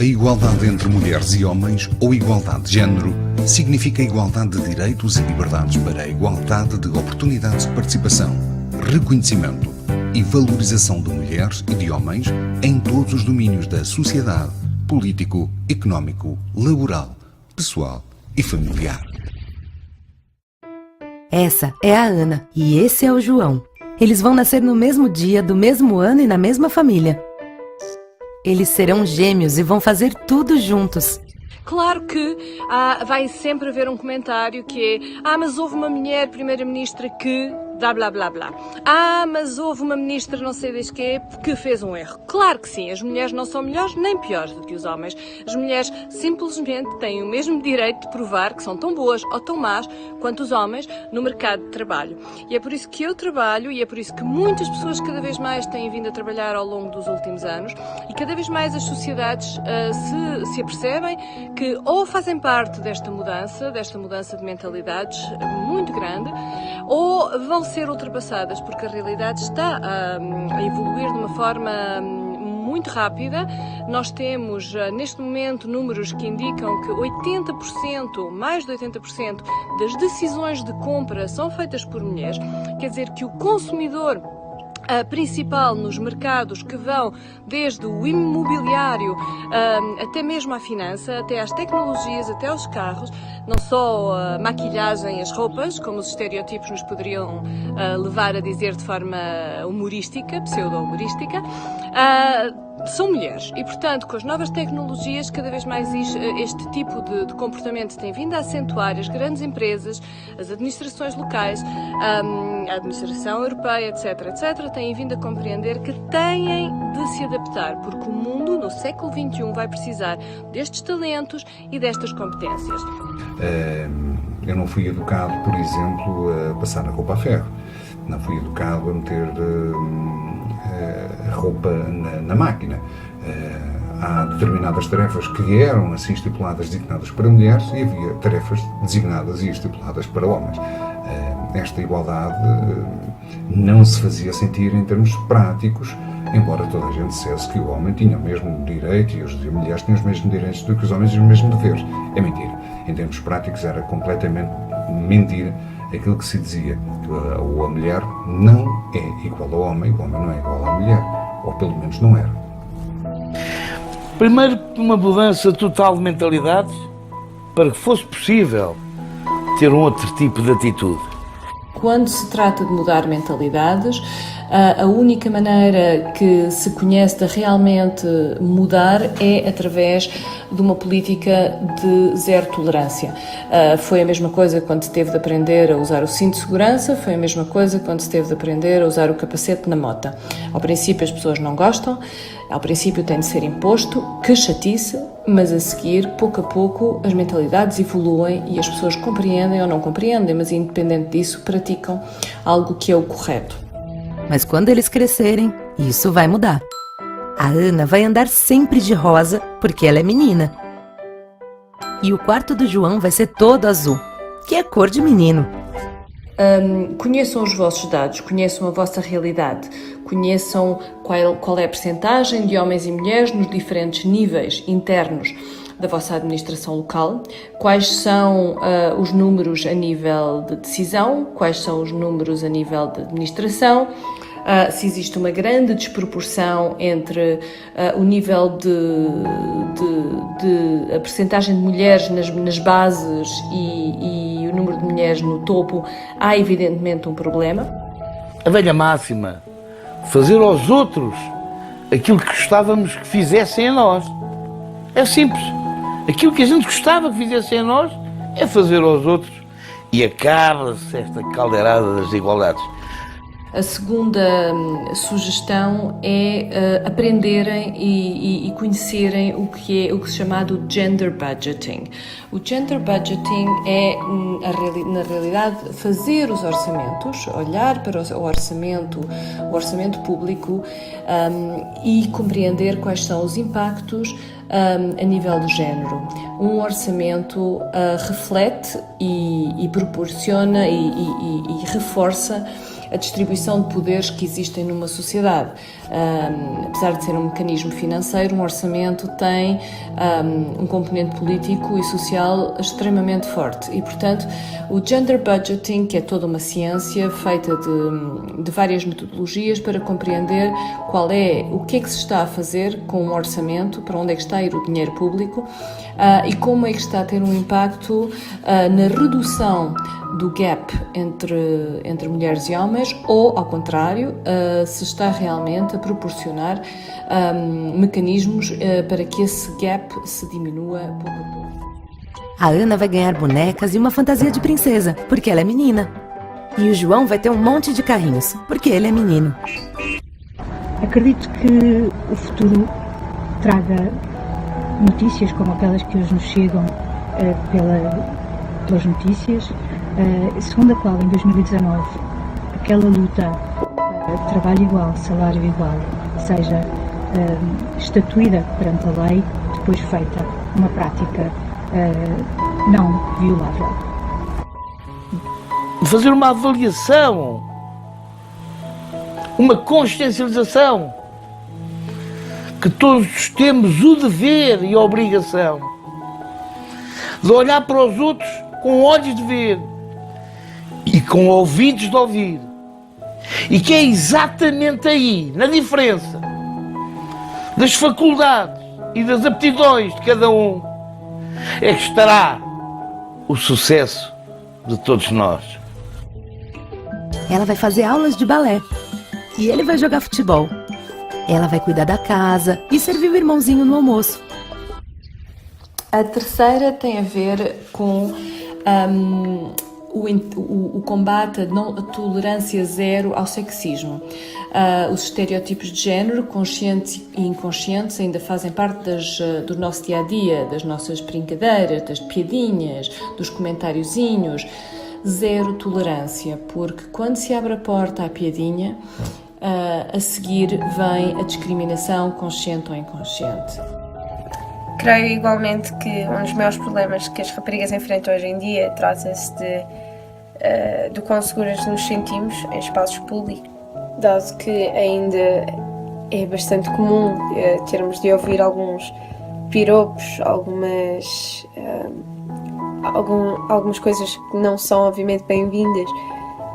A igualdade entre mulheres e homens, ou igualdade de género, significa igualdade de direitos e liberdades para a igualdade de oportunidades de participação, reconhecimento e valorização de mulheres e de homens em todos os domínios da sociedade, político, económico, laboral, pessoal e familiar. Essa é a Ana e esse é o João. Eles vão nascer no mesmo dia, do mesmo ano e na mesma família. Eles serão gêmeos e vão fazer tudo juntos. Claro que vai sempre haver um comentário que é mas houve uma mulher primeira-ministra que... blá blá blá blá. Mas houve uma ministra não sei desde que fez um erro. Claro que sim, as mulheres não são melhores nem piores do que os homens. As mulheres simplesmente têm o mesmo direito de provar que são tão boas ou tão más quanto os homens no mercado de trabalho. E é por isso que eu trabalho e é por isso que muitas pessoas cada vez mais têm vindo a trabalhar ao longo dos últimos anos e cada vez mais as sociedades se apercebem que ou fazem parte desta mudança de mentalidades muito grande, ou vão ser ultrapassadas, porque a realidade está a evoluir de uma forma muito rápida. Nós temos, neste momento, números que indicam que 80%, mais de 80% das decisões de compra são feitas por mulheres. Quer dizer que o consumidor principal nos mercados que vão desde o imobiliário até mesmo à finança, até às tecnologias, até aos carros, não só a maquilhagem, as roupas, como os estereótipos nos poderiam levar a dizer de forma humorística, pseudo-humorística, são mulheres e, portanto, com as novas tecnologias, cada vez mais este tipo de comportamento tem vindo a acentuar. As grandes empresas, as administrações locais, a administração europeia, etc., têm vindo a compreender que têm de se adaptar, porque o mundo, no século XXI, vai precisar destes talentos e destas competências. Eu não fui educado, por exemplo, a passar a roupa a ferro. Não fui educado a meter a roupa na máquina. Há determinadas tarefas que eram assim estipuladas, designadas para mulheres, e havia tarefas designadas e estipuladas para homens. Esta igualdade não se fazia sentir em termos práticos, embora toda a gente dissesse que o homem tinha o mesmo direito e as mulheres tinham os mesmos direitos do que os homens e os mesmos deveres. É mentira. Em termos práticos era completamente mentira aquilo que se dizia. A mulher não é igual ao homem, o homem não é igual à mulher, ou pelo menos não era. Primeiro, uma mudança total de mentalidades para que fosse possível ter um outro tipo de atitude. Quando se trata de mudar mentalidades, a única maneira que se conhece de realmente mudar é através de uma política de zero tolerância. Foi a mesma coisa quando se teve de aprender a usar o cinto de segurança, foi a mesma coisa quando se teve de aprender a usar o capacete na moto. Ao princípio as pessoas não gostam, ao princípio tem de ser imposto, que chatice, mas a seguir, pouco a pouco, as mentalidades evoluem e as pessoas compreendem ou não compreendem, mas independente disso, praticam algo que é o correto. Mas quando eles crescerem, isso vai mudar. A Ana vai andar sempre de rosa, porque ela é menina. E o quarto do João vai ser todo azul, que é cor de menino. Conheçam os vossos dados, conheçam a vossa realidade, conheçam qual é a percentagem de homens e mulheres nos diferentes níveis internos da vossa administração local, quais são os números a nível de decisão, quais são os números a nível de administração, se existe uma grande desproporção entre o nível de a percentagem de mulheres nas bases e o número de mulheres no topo, há evidentemente um problema. A velha máxima, fazer aos outros aquilo que gostávamos que fizessem a nós. É simples. Aquilo que a gente gostava que fizessem a nós é fazer aos outros e acaba-se esta caldeirada das desigualdades. A segunda sugestão é aprenderem e conhecerem o que se chama do gender budgeting. O gender budgeting é, na realidade, fazer os orçamentos, olhar para o orçamento público e compreender quais são os impactos a nível do género. Um orçamento reflete e proporciona e reforça a distribuição de poderes que existem numa sociedade. Apesar de ser um mecanismo financeiro, um orçamento tem um componente político e social extremamente forte e, portanto, o gender budgeting, que é toda uma ciência feita de várias metodologias para compreender o que é que se está a fazer com um orçamento, para onde é que está a ir o dinheiro público e como é que está a ter um impacto na redução do gap entre mulheres e homens ou, ao contrário, se está realmente a proporcionar mecanismos para que esse gap se diminua pouco a pouco. A Ana vai ganhar bonecas e uma fantasia de princesa, porque ela é menina. E o João vai ter um monte de carrinhos, porque ele é menino. Acredito que o futuro traga notícias como aquelas que hoje nos chegam pelas notícias, segundo a qual, em 2019, aquela luta trabalho igual, salário igual, seja estatuída perante a lei, depois feita uma prática não violável. Fazer uma avaliação, uma consciencialização, que todos temos o dever e a obrigação de olhar para os outros com olhos de ver e com ouvidos de ouvir, e que é exatamente aí, na diferença das faculdades e das aptidões de cada um, é que estará o sucesso de todos nós. Ela vai fazer aulas de balé e ele vai jogar futebol. Ela vai cuidar da casa e servir o irmãozinho no almoço. A terceira tem a ver com o combate à tolerância zero ao sexismo. Os estereótipos de género, conscientes e inconscientes, ainda fazem parte do nosso dia-a-dia, das nossas brincadeiras, das piadinhas, dos comentáriozinhos. Zero tolerância, porque quando se abre a porta à piadinha, a seguir vem a discriminação consciente ou inconsciente. Creio igualmente que um dos maiores problemas que as raparigas enfrentam hoje em dia trata-se do quão seguras nos sentimos em espaços públicos, dado que ainda é bastante comum termos de ouvir alguns piropos, algumas coisas que não são obviamente bem-vindas,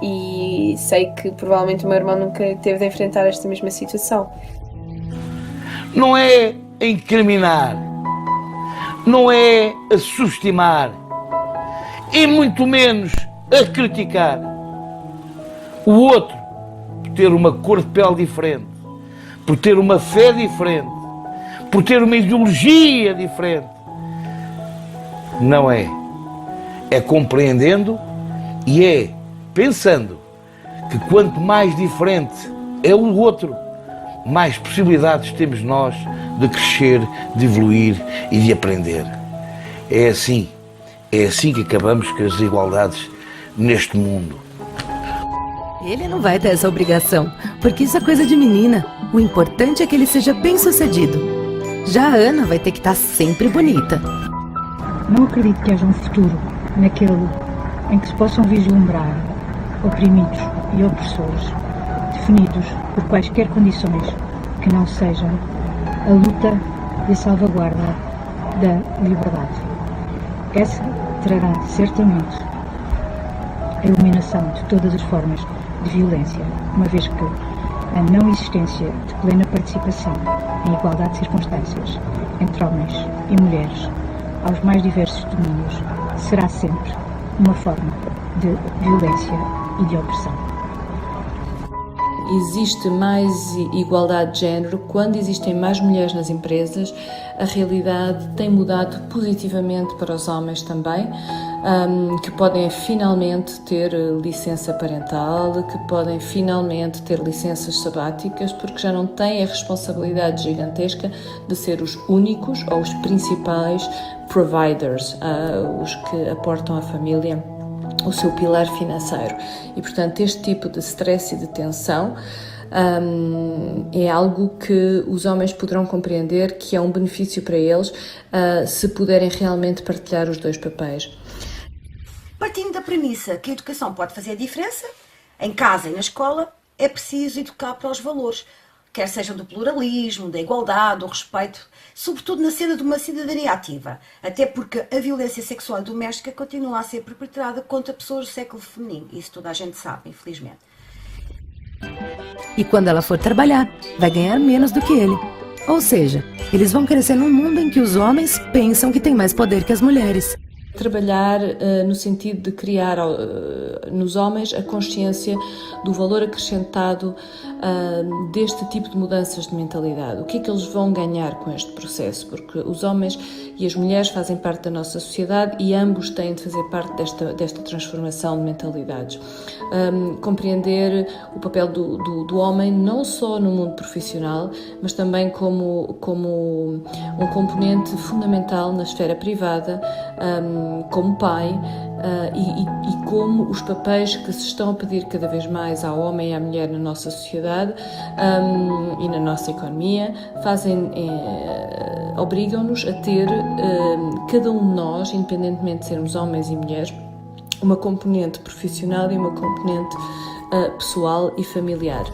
e sei que provavelmente o meu irmão nunca teve de enfrentar esta mesma situação. Não é a incriminar, não é a subestimar, e muito menos a criticar o outro por ter uma cor de pele diferente, por ter uma fé diferente, por ter uma ideologia diferente. Não é. É compreendendo e é pensando que quanto mais diferente é o outro, mais possibilidades temos nós de crescer, de evoluir e de aprender. É assim que acabamos com as desigualdades neste mundo. Ele não vai ter essa obrigação, porque isso é coisa de menina. O importante é que ele seja bem-sucedido. Já a Ana vai ter que estar sempre bonita. Não acredito que haja um futuro naquele em que se possam vislumbrar oprimidos e opressores, definidos por quaisquer condições que não sejam a luta e a salvaguarda da liberdade. Essa trará certamente a eliminação de todas as formas de violência, uma vez que a não existência de plena participação em igualdade de circunstâncias entre homens e mulheres aos mais diversos domínios será sempre uma forma de violência e de opressão. Existe mais igualdade de género quando existem mais mulheres nas empresas. A realidade tem mudado positivamente para os homens também, que podem finalmente ter licença parental, que podem finalmente ter licenças sabáticas, porque já não têm a responsabilidade gigantesca de ser os únicos ou os principais providers, os que aportam à família o seu pilar financeiro. E, portanto, este tipo de stress e de tensão é algo que os homens poderão compreender que é um benefício para eles se puderem realmente partilhar os dois papéis. Partindo da premissa que a educação pode fazer a diferença, Em casa e na escola é preciso educar para os valores, quer sejam do pluralismo, da igualdade, do respeito, sobretudo na cena de uma cidadania ativa, até porque a violência sexual e doméstica continua a ser perpetrada contra pessoas do século feminino, isso toda a gente sabe, infelizmente. E quando ela for trabalhar, vai ganhar menos do que ele. Ou seja, eles vão crescer num mundo em que os homens pensam que têm mais poder que as mulheres. Trabalhar no sentido de criar nos homens a consciência do valor acrescentado deste tipo de mudanças de mentalidade. O que é que eles vão ganhar com este processo? Porque os homens e as mulheres fazem parte da nossa sociedade e ambos têm de fazer parte desta transformação de mentalidades. Compreender o papel do homem não só no mundo profissional, mas também como um componente fundamental na esfera privada, como pai, e como os papéis que se estão a pedir cada vez mais ao homem e à mulher na nossa sociedade e na nossa economia obrigam-nos a ter, cada um de nós, independentemente de sermos homens e mulheres, uma componente profissional e uma componente pessoal e familiar.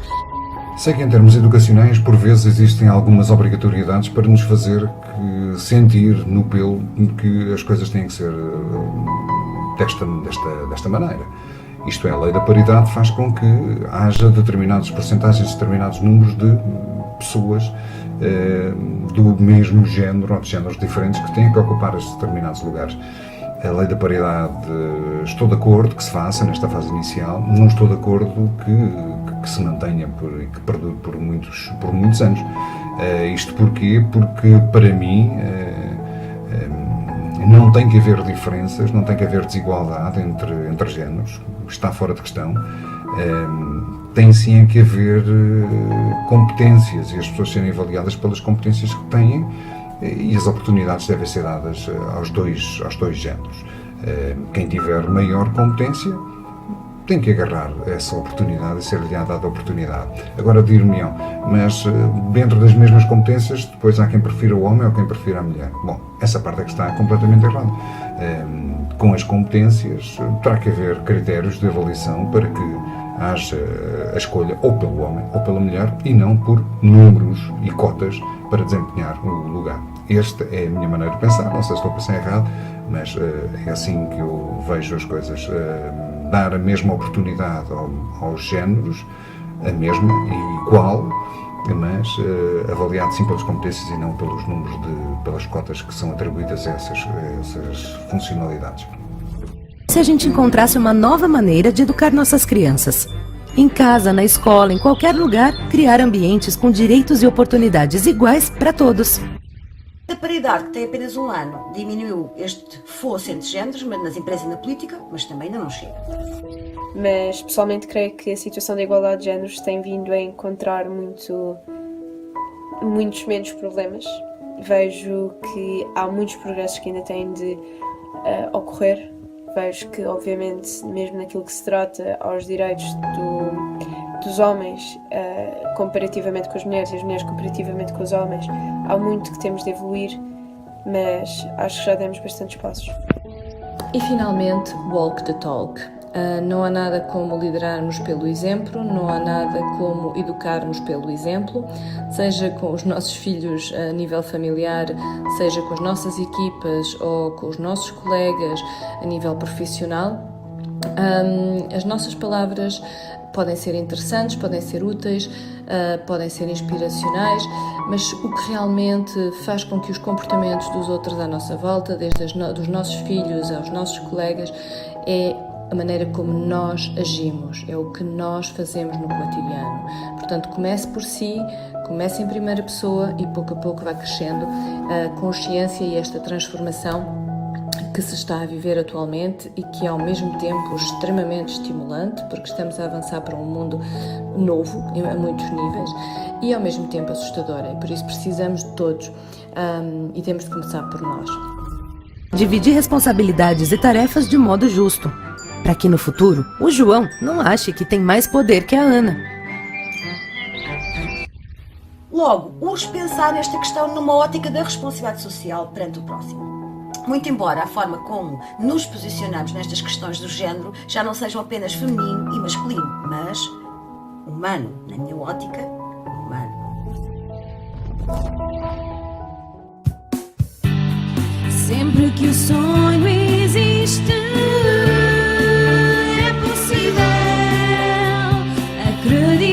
Sei que em termos educacionais, por vezes, existem algumas obrigatoriedades para nos fazer sentir no pelo que as coisas têm que ser desta maneira. Isto é, a lei da paridade faz com que haja determinadas percentagens, determinados números de pessoas do mesmo género ou de géneros diferentes que têm que ocupar estes determinados lugares. A lei da paridade, estou de acordo que se faça nesta fase inicial, não estou de acordo que se mantenha e que perdure por muitos anos. Isto porquê? Porque, para mim, não tem que haver diferenças, não tem que haver desigualdade entre géneros, está fora de questão. Tem sim que haver competências e as pessoas serem avaliadas pelas competências que têm, e as oportunidades devem ser dadas aos dois géneros. Quem tiver maior competência tem que agarrar essa oportunidade e ser-lhe dada a oportunidade. Agora dir-me-ão, mas dentro das mesmas competências, depois há quem prefira o homem ou quem prefira a mulher. Bom, essa parte é que está completamente errada. Com as competências, terá que haver critérios de avaliação para que haja a escolha ou pelo homem ou pela mulher e não por números e cotas para desempenhar o lugar. Esta é a minha maneira de pensar, não sei se estou a pensar errado, mas é assim que eu vejo as coisas. Dar a mesma oportunidade aos géneros, a mesma e igual, mas avaliado sim pelas competências e não pelos números, pelas cotas que são atribuídas a essas funcionalidades. Se a gente encontrasse uma nova maneira de educar nossas crianças, em casa, na escola, em qualquer lugar, criar ambientes com direitos e oportunidades iguais para todos. A paridade, que tem apenas um ano, diminuiu este fosso entre géneros, mas nas empresas e na política, mas também ainda não chega. Mas, pessoalmente, creio que a situação da igualdade de géneros tem vindo a encontrar muitos menos problemas. Vejo que há muitos progressos que ainda têm de ocorrer. Vejo que, obviamente, mesmo naquilo que se trata aos direitos dos homens comparativamente com as mulheres e as mulheres comparativamente com os homens, há muito que temos de evoluir, mas acho que já demos bastantes passos. E finalmente, walk the talk. Não há nada como liderarmos pelo exemplo, não há nada como educarmos pelo exemplo, seja com os nossos filhos a nível familiar, seja com as nossas equipas ou com os nossos colegas a nível profissional. As nossas palavras podem ser interessantes, podem ser úteis, podem ser inspiracionais, mas o que realmente faz com que os comportamentos dos outros à nossa volta, desde dos nossos filhos aos nossos colegas, é a maneira como nós agimos, é o que nós fazemos no cotidiano. Portanto, comece por si, comece em primeira pessoa e pouco a pouco vai crescendo a consciência e esta transformação que se está a viver atualmente e que é ao mesmo tempo extremamente estimulante, porque estamos a avançar para um mundo novo a muitos níveis e ao mesmo tempo assustadora, e por isso precisamos de todos e temos de começar por nós. Dividir responsabilidades e tarefas de modo justo, para que no futuro o João não ache que tem mais poder que a Ana. Logo, urge pensar nesta questão numa ótica da responsabilidade social perante o próximo. Muito embora a forma como nos posicionamos nestas questões do género já não sejam apenas feminino e masculino, mas humano, na minha ótica, humano. Sempre que o sonho existe, é possível acreditar.